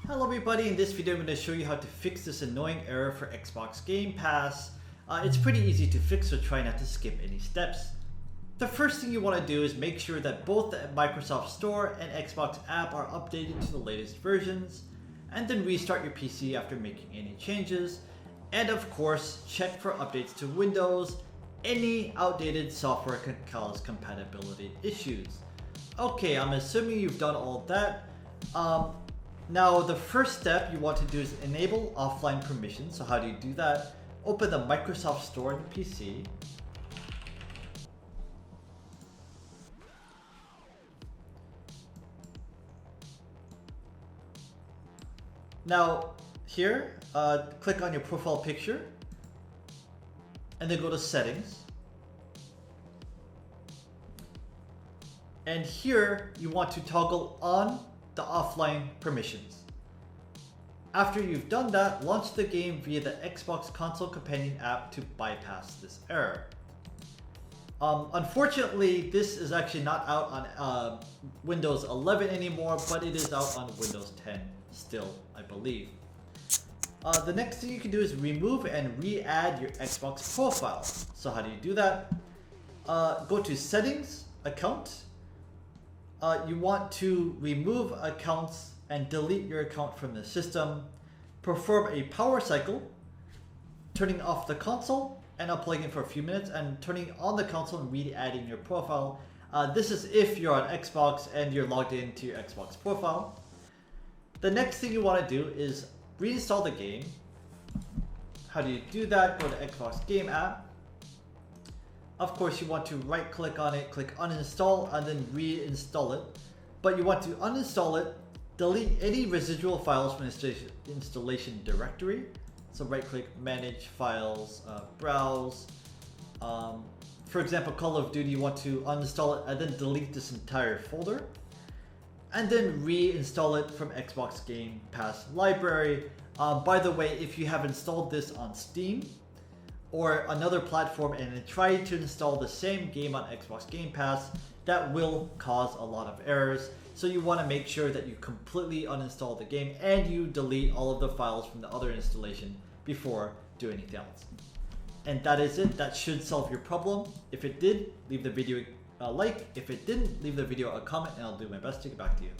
Hello everybody, in this video I'm going to show you how to fix this annoying error for Xbox Game Pass. It's pretty easy to fix, so try not to skip any steps. The first thing you want to do is make sure that both the Microsoft Store and Xbox app are updated to the latest versions, and then restart your PC after making any changes. And of course, check for updates to Windows. Any outdated software can cause compatibility issues. Okay, I'm assuming you've done all that. Now the first step you want to do is enable offline permissions. So how do you do that? Open the Microsoft Store on your PC. Now here, click on your profile picture and then go to settings. And here you want to toggle on the offline permissions. After you've done that, launch the game via the Xbox Console Companion app to bypass this error. Unfortunately, this is actually not out on Windows 11 anymore, but it is out on Windows 10 still, I believe. The next thing you can do is remove and re-add your Xbox profile. So how do you do that? Go to Settings, Account. You want to remove accounts and delete your account from the system. Perform a power cycle, turning off the console and unplugging for a few minutes, and turning on the console and re-adding your profile. This is if you're on Xbox and you're logged into your Xbox profile. The next thing you want to do is reinstall the game. How do you do that? Go to Xbox Game app. Of course, you want to right click on it, click uninstall, and then reinstall it. But you want to uninstall it, delete any residual files from the installation directory. So right click, manage files, browse. For example, Call of Duty, you want to uninstall it and then delete this entire folder. And then reinstall it from Xbox Game Pass library. By the way, if you have installed this on Steam or another platform and try to install the same game on Xbox Game Pass, that will cause a lot of errors. So you want to make sure that you completely uninstall the game and you delete all of the files from the other installation before doing anything else. And that is it. That should solve your problem. If it did, leave the video a like. If it didn't, leave the video a comment and I'll do my best to get back to you.